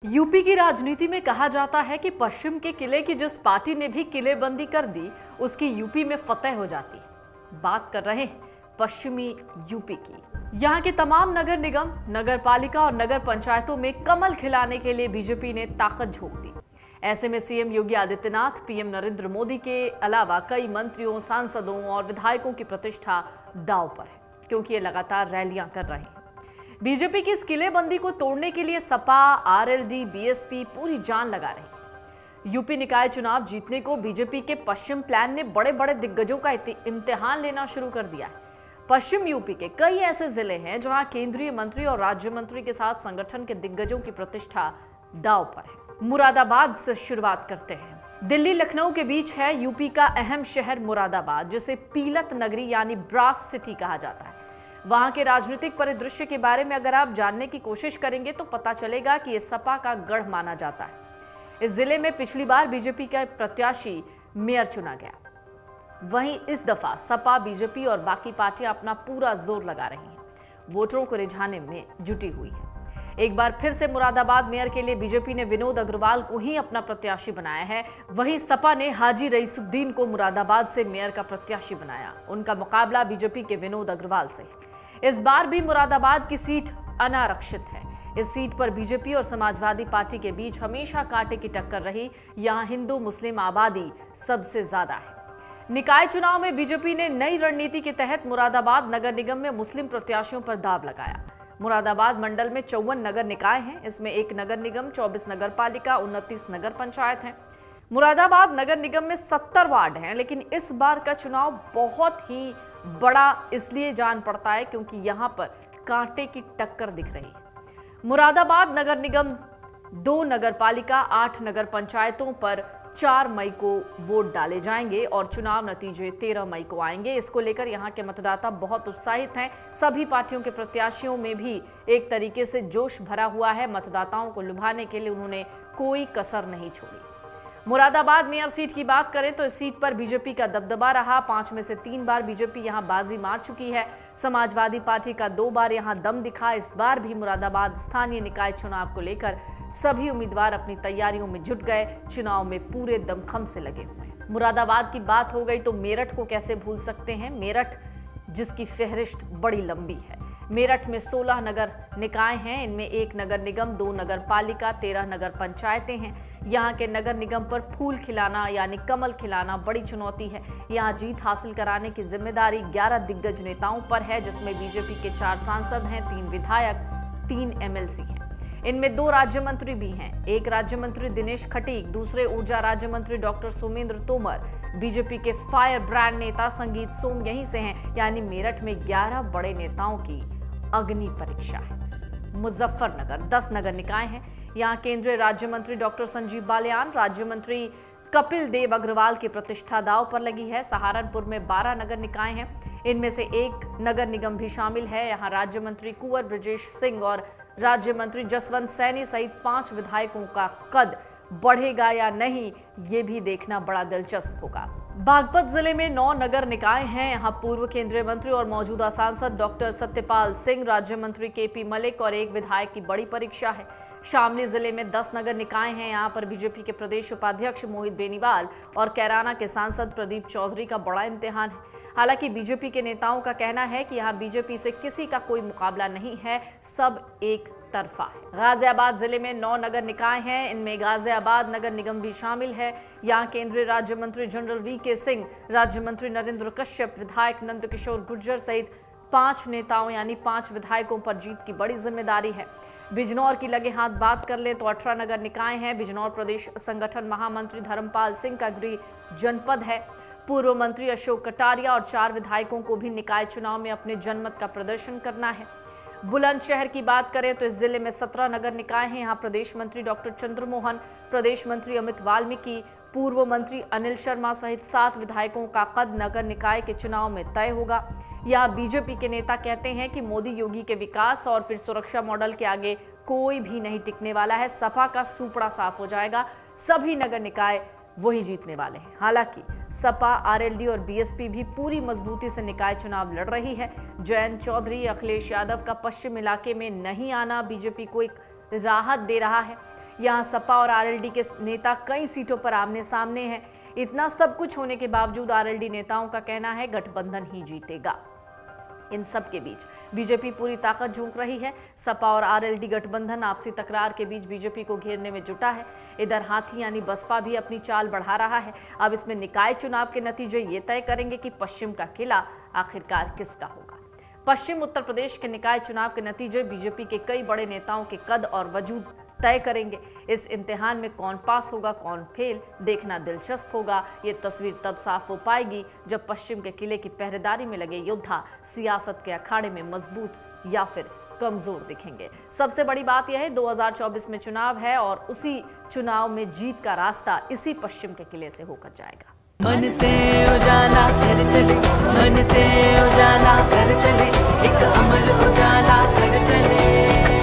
UP की राजनीति में कहा जाता है कि पश्चिम के किले की जिस पार्टी ने भी किलेबंदी कर दी उसकी यूपी में फतेह हो जाती है। बात कर रहे हैं पश्चिमी यूपी की। यहाँ के तमाम नगर निगम, नगर पालिका और नगर पंचायतों में कमल खिलाने के लिए बीजेपी ने ताकत झोंक दी। ऐसे में सीएम योगी आदित्यनाथ, पीएम नरेंद्र मोदी के अलावा कई मंत्रियों, सांसदों और विधायकों की प्रतिष्ठा दांव पर है, क्योंकि ये लगातार रैलियां कर रहे हैं। बीजेपी की इस किलेबंदी को तोड़ने के लिए सपा, आरएलडी, बीएसपी पूरी जान लगा रही है। यूपी निकाय चुनाव जीतने को बीजेपी के पश्चिम प्लान ने बड़े बड़े दिग्गजों का इम्तिहान लेना शुरू कर दिया है। पश्चिम यूपी के कई ऐसे जिले हैं जहां केंद्रीय मंत्री और राज्य मंत्री के साथ संगठन के दिग्गजों की प्रतिष्ठा दांव पर है। मुरादाबाद से शुरुआत करते हैं। दिल्ली लखनऊ के बीच है यूपी का अहम शहर मुरादाबाद, जिसे पीलत नगरी यानी ब्रास सिटी कहा जाता है। वहां के राजनीतिक परिदृश्य के बारे में अगर आप जानने की कोशिश करेंगे तो पता चलेगा कि यह सपा का गढ़ माना जाता है। इस जिले में पिछली बार बीजेपी का प्रत्याशी मेयर चुना गया। वहीं इस दफा सपा, बीजेपी और बाकी पार्टियां अपना पूरा जोर लगा रही हैं, वोटरों को रिझाने में जुटी हुई है। एक बार फिर से मुरादाबाद मेयर के लिए बीजेपी ने विनोद अग्रवाल को ही अपना प्रत्याशी बनाया है। वहीं सपा ने हाजी रईसुद्दीन को मुरादाबाद से मेयर का प्रत्याशी बनाया। उनका मुकाबला बीजेपी के विनोद अग्रवाल से है। इस बार भी मुरादाबाद की सीट अनारक्षित है। इस सीट पर बीजेपी और समाजवादी पार्टी के बीच हमेशा कांटे की टक्कर रही। यहां हिंदू मुस्लिम आबादी सबसे ज्यादा है। निकाय चुनाव में बीजेपी ने नई रणनीति के तहत मुरादाबाद नगर निगम में मुस्लिम प्रत्याशियों पर दांव लगाया। मुरादाबाद मंडल में 54 नगर निकाय हैं। इसमें 1 नगर निगम, 24 नगर पालिका, 29 नगर पंचायत हैं। मुरादाबाद नगर निगम में 70 वार्ड हैं, लेकिन इस बार का चुनाव बहुत ही बड़ा इसलिए जान पड़ता है क्योंकि यहां पर कांटे की टक्कर दिख रही है। मुरादाबाद नगर निगम, 2 नगर पालिका, 8 नगर पंचायतों पर 4 मई को वोट डाले जाएंगे और चुनाव नतीजे 13 मई को आएंगे। इसको लेकर यहां के मतदाता बहुत उत्साहित हैं। सभी पार्टियों के प्रत्याशियों में भी एक तरीके से जोश भरा हुआ है। मतदाताओं को लुभाने के लिए उन्होंने कोई कसर नहीं छोड़ी। मुरादाबाद मेयर सीट की बात करें तो इस सीट पर बीजेपी का दबदबा रहा। 5 में से 3 बार बीजेपी यहां बाजी मार चुकी है। समाजवादी पार्टी का 2 बार यहां दम दिखा। इस बार भी मुरादाबाद स्थानीय निकाय चुनाव को लेकर सभी उम्मीदवार अपनी तैयारियों में जुट गए। चुनाव में पूरे दमखम से लगे हुए हैं। मुरादाबाद की बात हो गई तो मेरठ को कैसे भूल सकते हैं। मेरठ जिसकी फहरिस्त बड़ी लंबी है। मेरठ में 16 नगर निकाय हैं। इनमें 1 नगर निगम, 2 नगर पालिका, 13 नगर पंचायतें हैं। यहाँ के नगर निगम पर फूल खिलाना यानी कमल खिलाना बड़ी चुनौती है। यहाँ जीत हासिल कराने की जिम्मेदारी 11 दिग्गज नेताओं पर है, जिसमें बीजेपी के 4 सांसद हैं, 3 विधायक, 3 एमएलसी हैं। इनमें 2 राज्य मंत्री भी हैं। एक राज्य मंत्री दिनेश खटीक, दूसरे ऊर्जा राज्य मंत्री डॉक्टर सोमेंद्र तोमर। बीजेपी के फायर ब्रांड नेता संगीत सोम यहीं से हैं। यानी मेरठ में 11 बड़े नेताओं की अग्नि परीक्षा है। मुजफ्फरनगर 10 नगर निकाय हैं। यहाँ केंद्रीय राज्य मंत्री डॉक्टर संजीव बालियान, राज्य मंत्री कपिल देव अग्रवाल की प्रतिष्ठा दांव पर लगी है। सहारनपुर में 12 नगर निकाय हैं। इनमें से 1 नगर निगम भी शामिल है। यहाँ राज्य मंत्री कुंवर ब्रजेश सिंह और राज्य मंत्री जसवंत सैनी सहित 5 विधायकों का कद बढ़ेगा या नहीं, ये भी देखना बड़ा दिलचस्प होगा। बागपत जिले में 9 नगर निकाय हैं। यहाँ पूर्व केंद्रीय मंत्री और मौजूदा सांसद डॉक्टर सत्यपाल सिंह, राज्य मंत्री केपी मलिक और 1 विधायक की बड़ी परीक्षा है। शामली जिले में 10 नगर निकाय हैं। यहाँ पर बीजेपी के प्रदेश उपाध्यक्ष मोहित बेनीवाल और कैराना के सांसद प्रदीप चौधरी का बड़ा इम्तिहान है। हालांकि बीजेपी के नेताओं का कहना है कि यहाँ बीजेपी से किसी का कोई मुकाबला नहीं है, सब एक तरफा है। गाजियाबाद जिले में 9 नगर निकाय हैं। इनमें गाजियाबाद नगर निगम भी शामिल है। यहाँ केंद्रीय राज्य मंत्री जनरल वीके सिंह, राज्य मंत्री नरेंद्र कश्यप, विधायक नंदकिशोर गुर्जर सहित 5 नेताओं यानी 5 विधायकों पर जीत की बड़ी जिम्मेदारी है। बिजनौर की लगे हाथ बात कर ले तो 18 नगर निकाय हैं। बिजनौर प्रदेश संगठन महामंत्री धर्मपाल सिंह का गृह जनपद है। पूर्व मंत्री अशोक कटारिया और 4 विधायकों को भी निकाय चुनाव में अपने जनमत का प्रदर्शन करना है। बुलंदशहर की बात करें तो इस जिले में 17 नगर निकाय हैं। यहाँ प्रदेश मंत्री डॉक्टर चंद्रमोहन, प्रदेश मंत्री अमित वाल्मीकि, पूर्व मंत्री अनिल शर्मा सहित 7 विधायकों का कद नगर निकाय के चुनाव में तय होगा। यहाँ बीजेपी के नेता कहते हैं कि मोदी योगी के विकास और फिर सुरक्षा मॉडल के आगे कोई भी नहीं टिकने वाला है। सपा का सूपड़ा साफ हो जाएगा। सभी नगर निकाय वही जीतने वाले हैं। हालांकि सपा, आरएलडी और बीएसपी भी पूरी मजबूती से निकाय चुनाव लड़ रही है। जयंत चौधरी, अखिलेश यादव का पश्चिम इलाके में नहीं आना बीजेपी को एक राहत दे रहा है। यहाँ सपा और आरएलडी के नेता कई सीटों पर आमने सामने हैं। इतना सब कुछ होने के बावजूद आरएलडी नेताओं का कहना है गठबंधन ही जीतेगा। इन सब के बीच बीजेपी पूरी ताकत झोंक रही है। सपा और आरएलडी गठबंधन आपसी तकरार के बीच बीजेपी को घेरने में जुटा है। इधर हाथी यानी बसपा भी अपनी चाल बढ़ा रहा है। अब इसमें निकाय चुनाव के नतीजे ये तय करेंगे कि पश्चिम का किला आखिरकार किसका होगा। पश्चिम उत्तर प्रदेश के निकाय चुनाव के नतीजे बीजेपी के कई बड़े नेताओं के कद और वजूद तय करेंगे। इस इम्तिहान में कौन पास होगा कौन फेल, देखना दिलचस्प होगा। ये तस्वीर तब साफ हो पाएगी जब पश्चिम के किले की पहरेदारी में लगे योद्धा सियासत के अखाड़े में मजबूत या फिर कमजोर दिखेंगे। सबसे बड़ी बात यह है 2024 में चुनाव है और उसी चुनाव में जीत का रास्ता इसी पश्चिम के किले से होकर जाएगा। मन से उजाला कर चले, मन से उजाला कर चले, एक अमर उजाला कर चले।